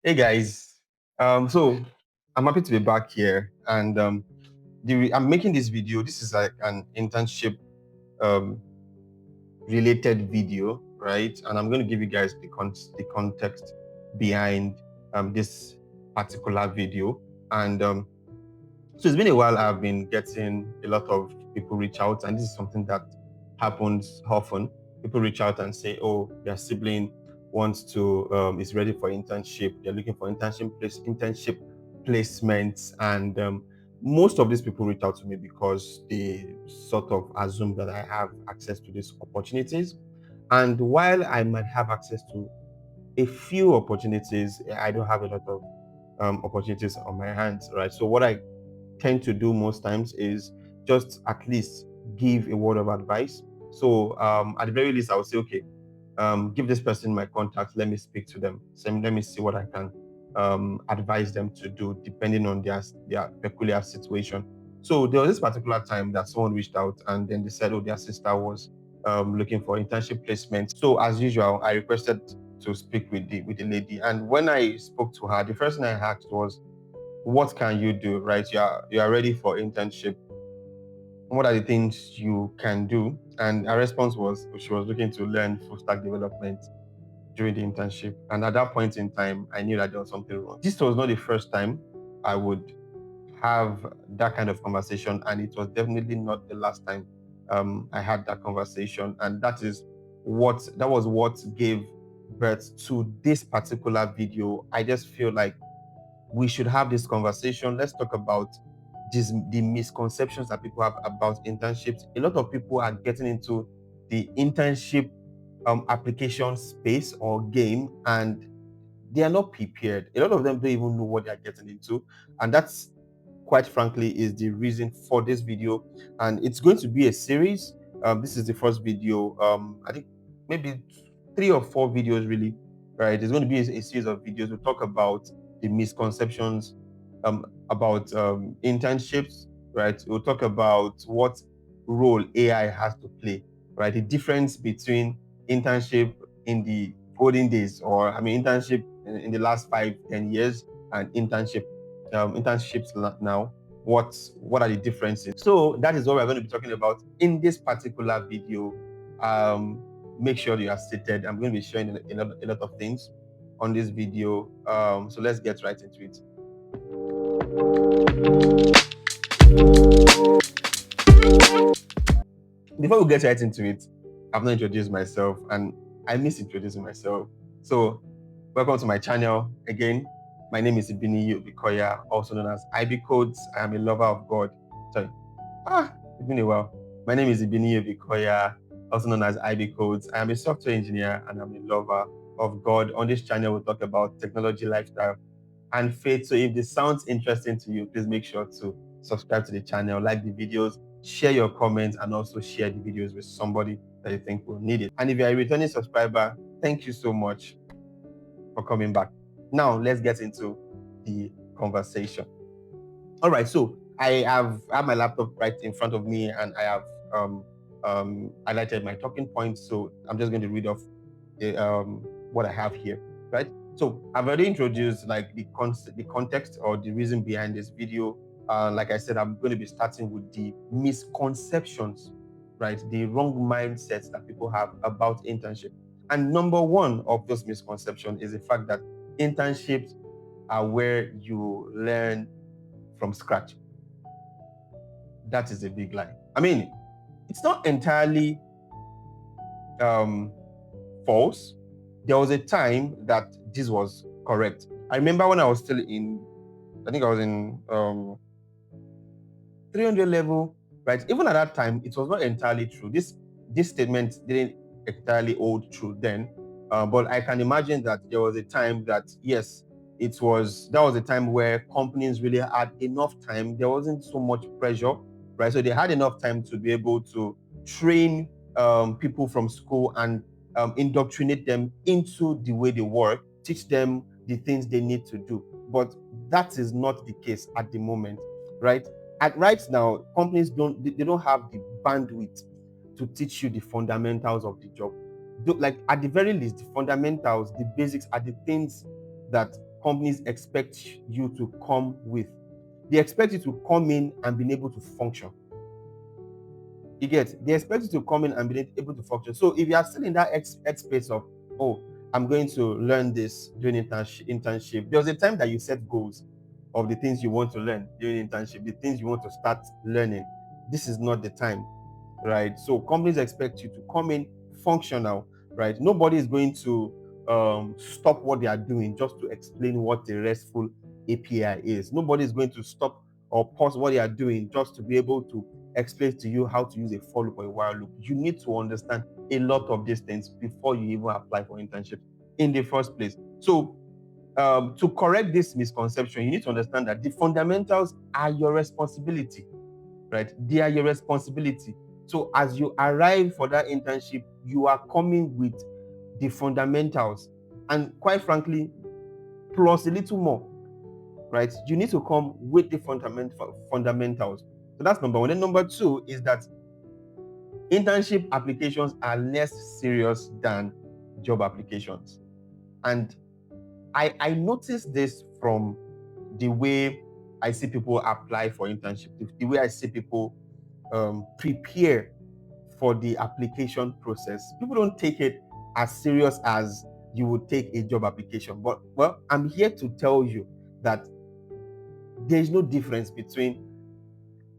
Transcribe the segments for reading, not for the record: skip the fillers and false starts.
Hey guys, so I'm happy to be back here, and I'm making this video. This is like an internship um, related video, right? And I'm going to give you guys the context behind this particular video. And so it's been a while. I've been getting a lot of people reach out, and this is something that happens often. People reach out and say, "Oh, their sibling wants to is ready for internship. They're looking for internship placements." And most of these people reach out to me because they sort of assume that I have access to these opportunities. And while I might have access to a few opportunities, I don't have a lot of opportunities on my hands, right? So what I tend to do most times is just at least give a word of advice. So at the very least, I would say, okay, give this person my contact. Let me speak to them. So let me see what I can advise them to do, depending on their peculiar situation. So there was this particular time that someone reached out, and then they said, oh, their sister was looking for internship placement. So as usual, I requested to speak with the lady, and when I spoke to her, the first thing I asked was, what can you do, right? You are ready for internship. What are the things you can do? And her response was she was looking to learn full stack development during the internship. And at that point in time, I knew that there was something wrong. This was not the first time I would have that kind of conversation, and it was definitely not the last time I had that conversation. And that was what gave birth to this particular video. I just feel like we should have this conversation. Let's talk about the misconceptions that people have about internships. A lot of people are getting into the internship application space or game, and they are not prepared. A lot of them don't even know what they are getting into, and that's, quite frankly, is the reason for this video. And it's going to be a series. This is the first video. I think maybe 3 or 4 videos, really. Right? It's going to be a series of videos. We'll talk about the misconceptions about internships. Right? We'll talk about what role AI has to play. Right? The difference between internship in the olden days, or I mean, internship in the last 5-10 years, and internships now. What are the differences? So that is what we're going to be talking about in this particular video. Make sure you are seated. I'm going to be showing a lot of things on this video. So let's get right into it. Before we get right into it, I've not introduced myself, and I miss introducing myself. So welcome to my channel again. My name is Hybeecodes, also known as Hybeecodes. I am a lover of God. Sorry. It's been a while. My name is Hybeecodes, also known as Hybeecodes. I am a software engineer and I'm a lover of God. On this channel, we'll talk about technology, lifestyle, and faith. So if this sounds interesting to you, please make sure to subscribe to the channel, like the videos, share your comments, and also share the videos with somebody that you think will need it. And if you're a returning subscriber, thank you so much for coming back. Now, let's get into the conversation. All right, so I have my laptop right in front of me, and I have highlighted my talking points. So I'm just going to read off what I have here, right? So I've already introduced like the context or the reason behind this video. Like I said, I'm going to be starting with the misconceptions, right? The wrong mindsets that people have about internship. And number one of those misconceptions is the fact that internships are where you learn from scratch. That is a big lie. I mean, it's not entirely false. There was a time that this was correct. I remember when I was still I think I was in 300 level, right? Even at that time, it was not entirely true. This statement didn't entirely hold true then, but I can imagine that there was a time that, yes, that was a time where companies really had enough time. There wasn't so much pressure, right? So they had enough time to be able to train people from school and indoctrinate them into the way they work, teach them the things they need to do. But that is not the case at the moment, right? Right now, companies don't have the bandwidth to teach you the fundamentals of the job. Like, at the very least, the fundamentals, the basics, are the things that companies expect you to come with. They expect you to come in and be able to function. You get? They expect you to come in and be able to function. So if you are still in that X space of, oh, I'm going to learn this during internship, there was a time that you set goals of the things you want to learn during internship, the things you want to start learning. This is not the time, right? So companies expect you to come in functional, right? Nobody is going to stop what they are doing just to explain what the RESTful API is. Nobody is going to stop or pause what they are doing just to be able to explain to you how to use a for loop or a while loop. You need to understand a lot of these things before you even apply for internship in the first place. So to correct this misconception, you need to understand that the fundamentals are your responsibility, right? They are your responsibility. So as you arrive for that internship, you are coming with the fundamentals, and quite frankly, plus a little more, right? You need to come with the fundamentals. So that's number one. Then number two is that internship applications are less serious than job applications. And I noticed this from the way I see people apply for internship, the way I see people prepare for the application process. People don't take it as serious as you would take a job application. But, well, I'm here to tell you that there is no difference between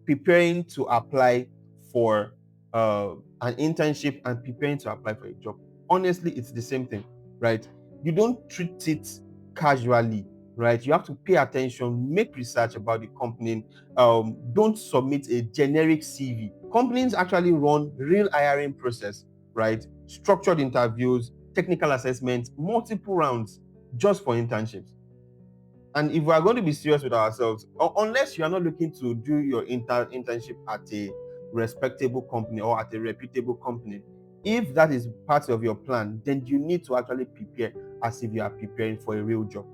preparing to apply for an internship and preparing to apply for a job. Honestly, it's the same thing, right? You don't treat it casually, right? You have to pay attention, make research about the company. Don't submit a generic CV. Companies actually run real hiring process, right? Structured interviews, technical assessments, multiple rounds just for internships. And if we are going to be serious with ourselves, unless you are not looking to do your internship at a respectable company or at a reputable company, if that is part of your plan, then you need to actually prepare as if you are preparing for a real job,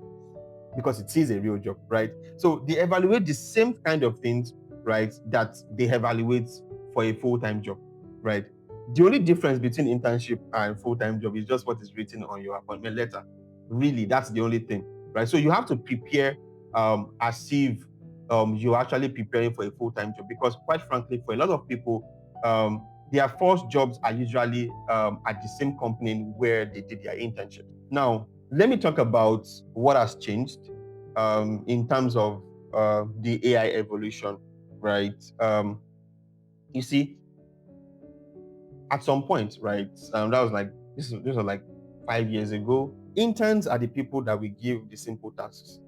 because it is a real job, right? So they evaluate the same kind of things, right, that they evaluate for a full-time job, right? The only difference between internship and full-time job is just what is written on your appointment letter. Really, that's the only thing, right? So you have to prepare as if you're actually preparing for a full-time job, because quite frankly, for a lot of people, their first jobs are usually at the same company where they did their internship. Now, let me talk about what has changed in terms of the AI evolution, right? You see, at some point, right? That was like this was like 5 years ago. Interns are the people that we give the simple tasks,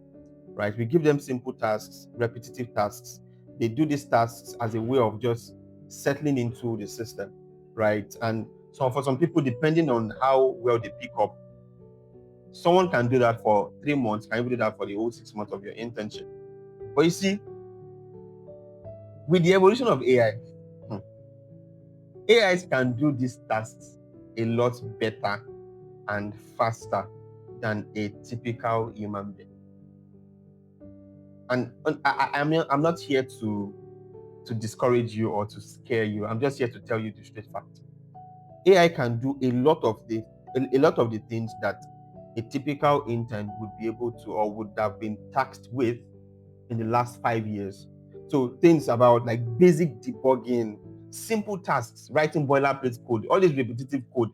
right? We give them simple tasks, repetitive tasks. They do these tasks as a way of just settling into the system, right? And so for some people, depending on how well they pick up, someone can do that for 3 months, can even do that for the whole 6 months of your internship. But you see, with the evolution of AI, AIs can do these tasks a lot better and faster than a typical human being. And I'm not here to discourage you or to scare you. I'm just here to tell you the straight fact. AI can do a lot of the things that a typical intern would be able to or would have been tasked with in the last 5 years. So things about like basic debugging, simple tasks, writing boilerplate code, all this repetitive code,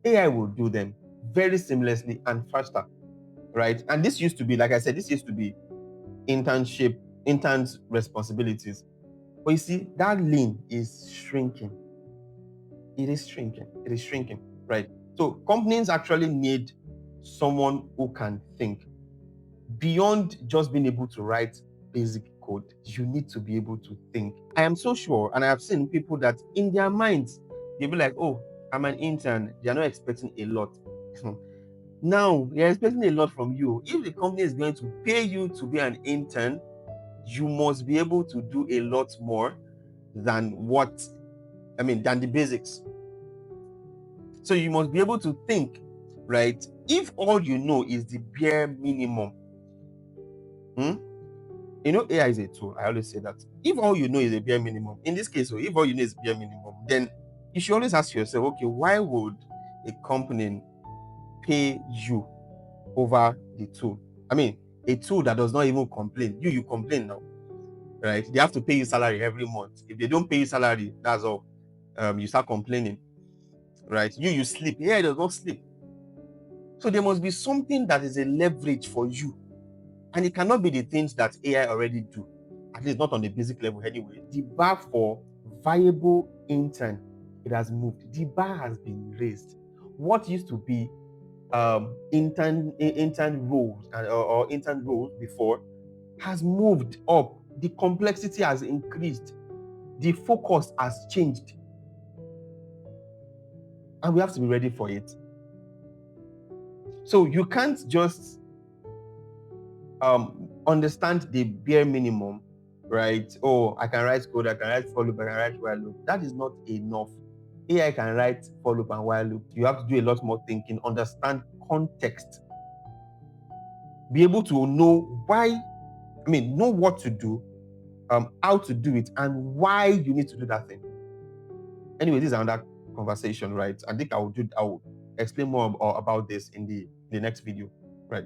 AI will do them very seamlessly and faster, right? And this used to be, like I said, this used to be interns' responsibilities. But you see, that lane is shrinking. It is shrinking, right? So companies actually need someone who can think. Beyond just being able to write basic code, you need to be able to think. I am so sure, and I have seen people that in their minds, they'll be like, oh, I'm an intern. They're not expecting a lot. Now, they're expecting a lot from you. If the company is going to pay you to be an intern, you must be able to do a lot more than than the basics. So you must be able to think, right? If all you know is the bare minimum, AI is a tool. I always say that. If all you know is a bare minimum, in this case, if all you know is bare minimum, then you should always ask yourself, okay, why would a company pay you over the tool? a tool that does not even complain. You complain now, right? They have to pay you salary every month. If they don't pay you salary, that's all. You start complaining, right? You sleep. AI does not sleep. So there must be something that is a leverage for you, and it cannot be the things that AI already do, at least not on the basic level anyway. The bar for viable intern, it has moved. The bar has been raised. What used to be intern roles or intern roles before has moved up. The complexity has increased. The focus has changed, and we have to be ready for it. So you can't just understand the bare minimum, right? Oh, I can write code, I can write for loop, I can write while loop. That is not enough. AI can write for loop and while loop. You have to do a lot more thinking, understand context, be able to know know what to do, how to do it, and why you need to do that thing. Anyway, this is another conversation, right? I think I will explain more about this in the next video, right?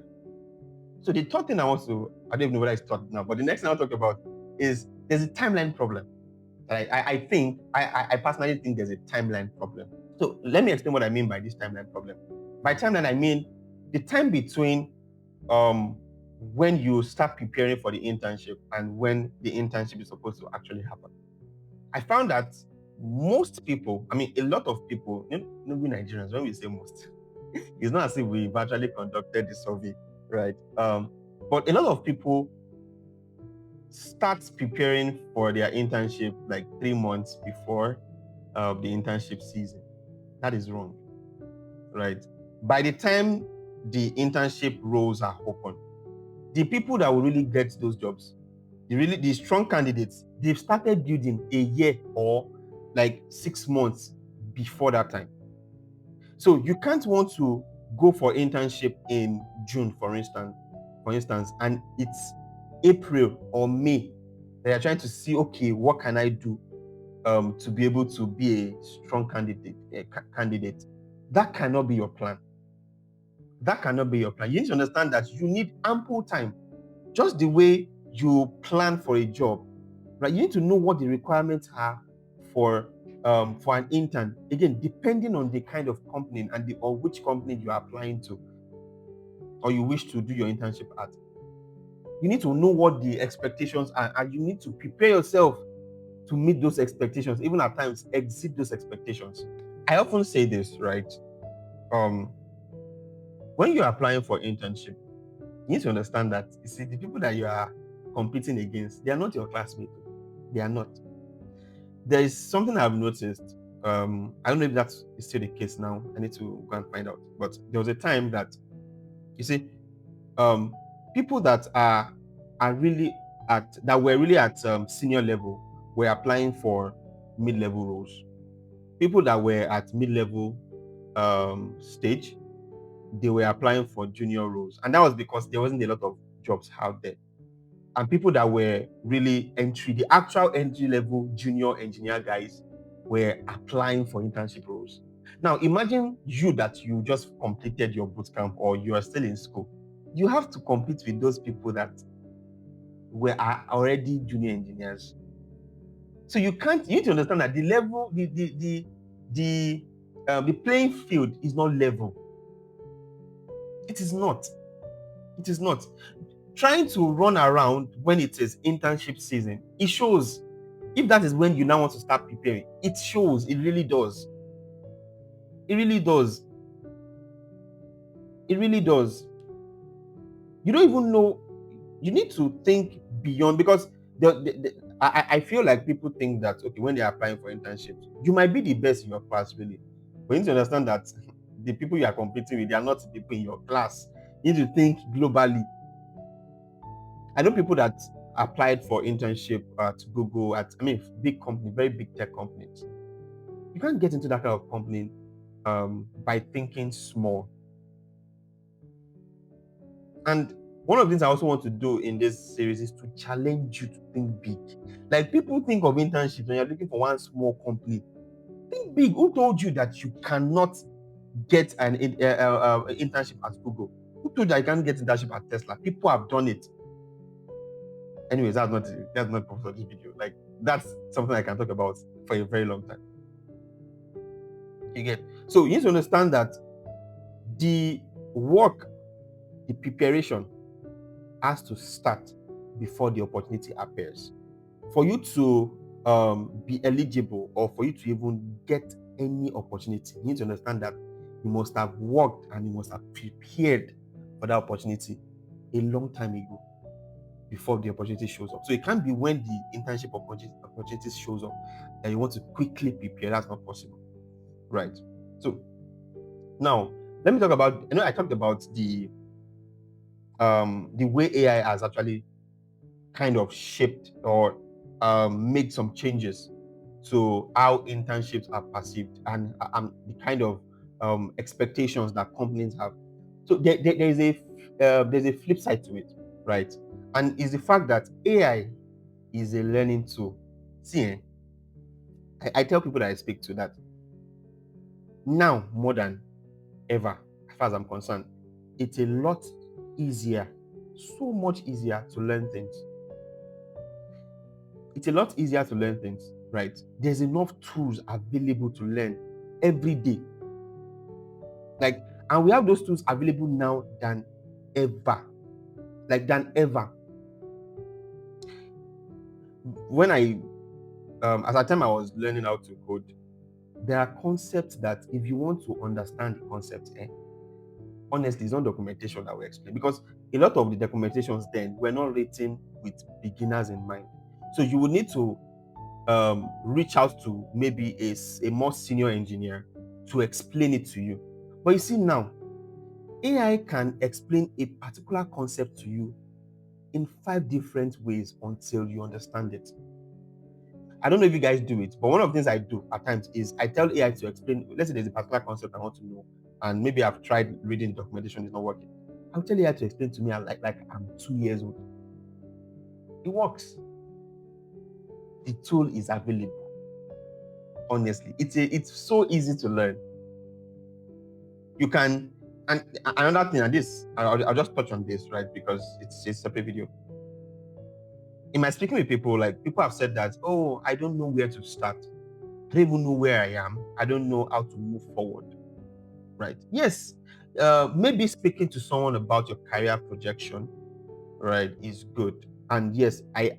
So the third thing I don't even know whether it's thought now, but the next thing I'll talk about is there's a timeline problem. I personally think there's a timeline problem. So let me explain what I mean by this timeline problem. By timeline, I mean the time between when you start preparing for the internship and when the internship is supposed to actually happen. I found that most people, a lot of people, we Nigerians, when we say most, it's not as if we virtually conducted the survey, right? But a lot of people start preparing for their internship like 3 months before the internship season. That is wrong, right? By the time the internship roles are open, the people that will really get those jobs, the strong candidates, they've started building a year or like 6 months before that time. So you can't want to go for internship in June, for instance, and it's April or May. They are trying to see, okay, what can I do to be able to be a strong candidate. That cannot be your plan. That cannot be your plan. You need to understand that you need ample time. Just the way you plan for a job, right? You need to know what the requirements are for an intern. Again, depending on the kind of company and or which company you are applying to or you wish to do your internship at. You need to know what the expectations are, and you need to prepare yourself to meet those expectations, even at times exceed those expectations. I often say this, right? When you're applying for internship, you need to understand that you see the people that you are competing against, they are not your classmates. They are not. There is something I've noticed. I don't know if that's still the case now. I need to go and find out. But there was a time that you see, people that were really at senior level were applying for mid-level roles. People that were at mid-level stage, they were applying for junior roles, and that was because there wasn't a lot of jobs out there. And people that were really the actual entry level junior engineer guys were applying for internship roles. Now imagine you just completed your bootcamp or you are still in school. You have to compete with those people that are already junior engineers. So you need to understand that the level, the playing field is not level. It is not. It is not. Trying to run around when it is internship season, it shows. If that is when you now want to start preparing, it shows. It really does. It really does. It really does. You don't even know. You need to think beyond, because I feel like people think that, okay, when they're applying for internships, you might be the best in your class, really. But you need to understand that the people you are competing with, they are not the people in your class. You need to think globally. I know people that applied for internship at Google, big company, very big tech companies. You can't get into that kind of company by thinking small. And one of the things I also want to do in this series is to challenge you to think big. Like, people think of internships when you're looking for one small company. Think big. Who told you that you cannot get an internship at Google? Who told you I can't get internship at Tesla? People have done it. Anyways, that's not the purpose of this video. Like, that's something I can talk about for a very long time. You get? So you need to understand that the work, the preparation has to start before the opportunity appears. For you to be eligible, or for you to even get any opportunity, you need to understand that you must have worked and you must have prepared for that opportunity a long time ago before the opportunity shows up. So it can't be when the internship opportunity shows up that you want to quickly prepare. That's not possible, right? So now let me talk about, I talked about the way AI has actually kind of shaped or made some changes to how internships are perceived, and the kind of expectations that companies have. So there's a flip side to it, right? And is the fact that AI is a learning tool. See, I tell people that I speak to that now more than ever, as far as I'm concerned, it's a lot easier, so much easier to learn things. It's a lot easier to learn things, right? There's enough tools available to learn every day. Like, and we have those tools available now than ever. Like, than ever. When at the time I was learning how to code, there are concepts that if you want to understand the concept, honestly, it's not documentation that will explain, because a lot of the documentations then were not written with beginners in mind. So you will need to reach out to maybe a more senior engineer to explain it to you. But you see now, AI can explain a particular concept to you in 5 different ways until you understand it. I don't know if you guys do it, but one of the things I do at times is I tell AI to explain. Let's say there's a particular concept I want to know, and maybe I've tried reading the documentation, it's not working. I'll tell AI to explain to me like I'm 2 years old. It works. The tool is available. Honestly, it's so easy to learn. You can, and another thing, and this I'll just touch on this, right, because it's a separate video. In my speaking with people, like, people have said that, oh, I don't know where to start. I don't even know where I am. I don't know how to move forward. Right? Yes. Maybe speaking to someone about your career projection, right, is good. And yes, I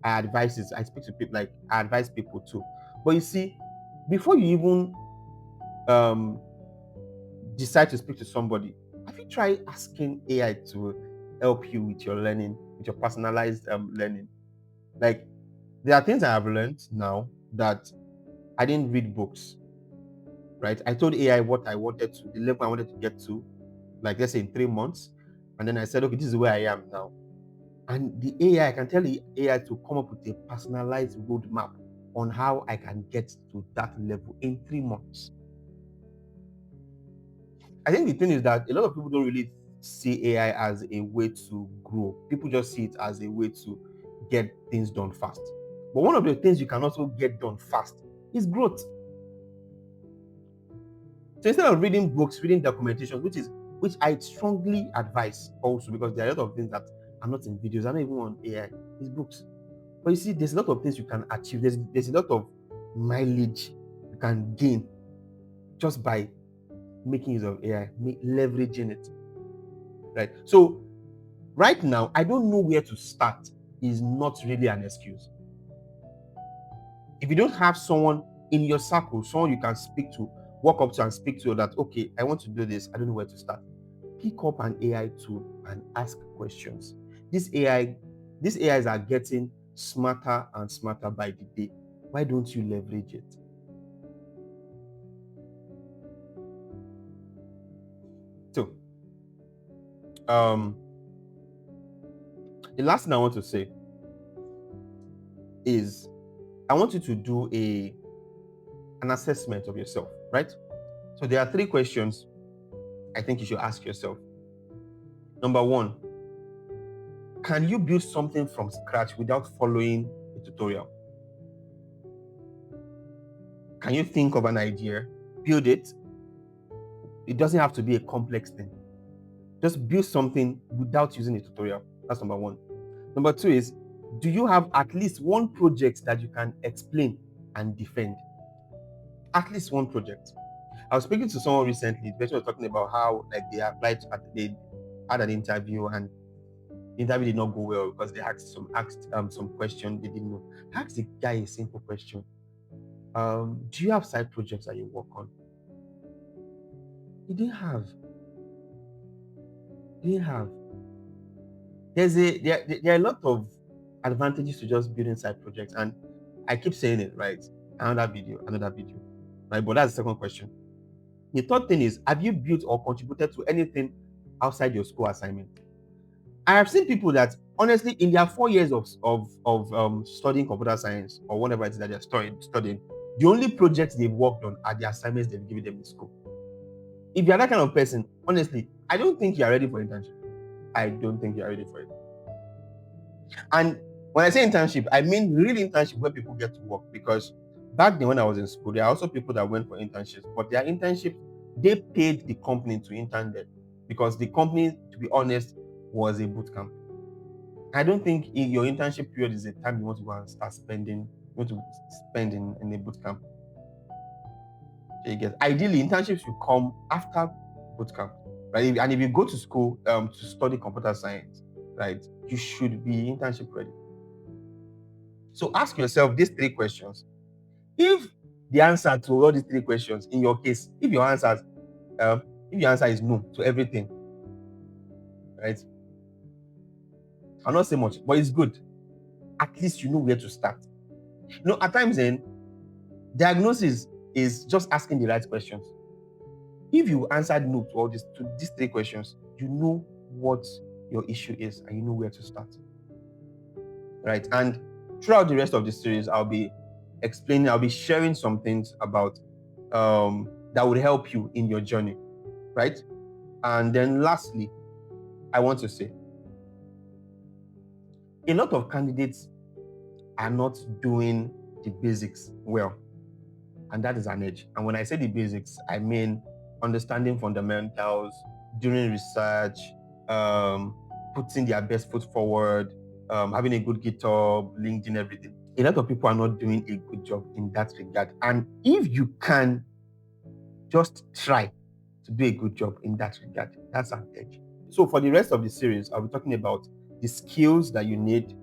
advise this. I speak to people, like, I advise people too. But you see, before you even decide to speak to somebody, have you tried asking AI to help you with your learning, with your personalized learning? Like, there are things I have learned now that I didn't read books, right? I told AI what I wanted to, the level I wanted to get to, like, let's say in 3 months. And then I said, okay, this is where I am now. And the AI, I can tell the AI to come up with a personalized roadmap on how I can get to that level in 3 months. I think the thing is that a lot of people don't really see AI as a way to grow. People just see it as a way to get things done fast. But one of the things you can also get done fast is growth. So instead of reading books, reading documentation, which I strongly advise also, because there are a lot of things that are not in videos, are not even on AI, it's books. But you see, there's a lot of things you can achieve. There's a lot of mileage you can gain just by making use of AI, leveraging it. Right. So right now, I don't know where to start is not really an excuse. If you don't have someone in your circle, someone you can speak to, walk up to and speak to, that, okay, I want to do this, I don't know where to start, pick up an AI tool and ask questions. These AIs are getting smarter and smarter by the day. Why don't you leverage it? So, the last thing I want to say is I want you to do an assessment of yourself, right? So there are 3 questions I think you should ask yourself. Number 1, can you build something from scratch without following a tutorial? Can you think of an idea, build it? It doesn't have to be a complex thing. Just build something without using a tutorial. That's number one. Number two is, do you have at least one project that you can explain and defend? At least one project. I was speaking to someone recently. The person was talking about how they applied, they had an interview, and the interview did not go well because they asked some question they didn't know. I asked the guy a simple question. Do you have side projects that you work on? He didn't have. There are a lot of advantages to just building side projects, and I keep saying it, right? Another video, right? But that's the second question. The third thing is, have you built or contributed to anything outside your school assignment? I have seen people that honestly, in their 4 years of studying computer science or whatever it is that they're studying, the only projects they've worked on are the assignments they've given them in school. If you're that kind of person, honestly, I don't think you're ready for internship. I don't think you're ready for it. And when I say internship, I mean real internship where people get to work. Because back then when I was in school, there are also people that went for internships, but their internships, they paid the company to intern them, because the company, to be honest, was a boot camp. I don't think in your internship period is a time you want to go and start spending, you want to spend in a boot camp. So you get, ideally, internships should come after boot camp, right? And if you go to school to study computer science, right, you should be internship ready. So ask yourself these three questions. If the answer to all these three questions, in your case, if your answer is no to everything, right? I'll not say much, but it's good. At least you know where to start. At times then, diagnosis is just asking the right questions. If you answered no to these three questions, you know what your issue is and you know where to start. Right? And throughout the rest of the series, I'll be sharing some things about that would help you in your journey. Right? And then lastly, I want to say, a lot of candidates are not doing the basics well. And that is an edge. And when I say the basics, I mean understanding fundamentals, doing research, putting their best foot forward, having a good GitHub, LinkedIn, everything. A lot of people are not doing a good job in that regard. And if you can just try to do a good job in that regard, that's an edge. So for the rest of the series, I'll be talking about the skills that you need,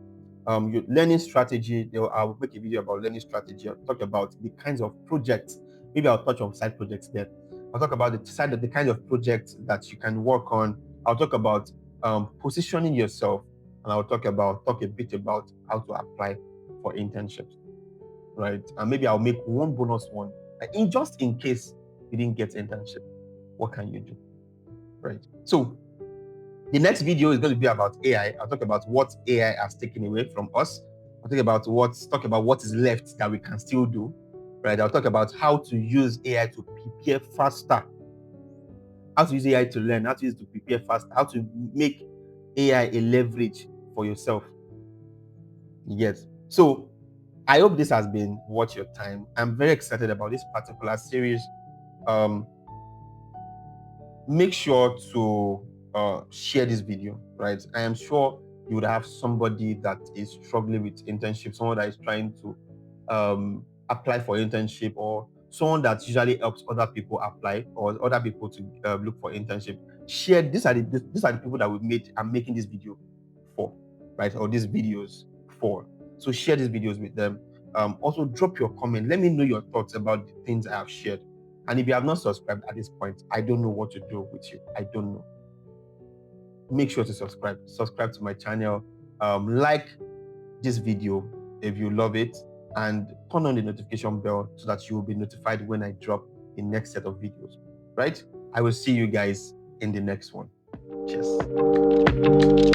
your learning strategy. I'll make a video about learning strategy. I'll talk about the kinds of projects. Maybe I'll touch on side projects there. I'll talk about the kind of projects that you can work on. I'll talk about positioning yourself, and I'll talk a bit about how to apply for internships, right? And maybe I'll make one bonus one, just in case you didn't get internship. What can you do, right? So the next video is going to be about AI. I'll talk about what AI has taken away from us. I'll talk about what is left that we can still do, right? I'll talk about how to use AI to prepare faster, how to use AI to learn, how to use it to prepare faster, how to make AI a leverage for yourself. Yes. So I hope this has been worth your time. I'm very excited about this particular series. Make sure to share this video, right? I am sure you would have somebody that is struggling with internship, someone that is trying to apply for internship, or someone that usually helps other people apply or other people to look for internship. Share. These are the people that I'm making this video for, right? Or these videos for. So share these videos with them. Also drop your comment. Let me know your thoughts about the things I have shared. And if you have not subscribed at this point, I don't know what to do with you. I don't know. Make sure to subscribe. Subscribe to my channel. Like this video if you love it, and turn on the notification bell so that you will be notified when I drop the next set of videos. Right? I will see you guys in the next one. Cheers.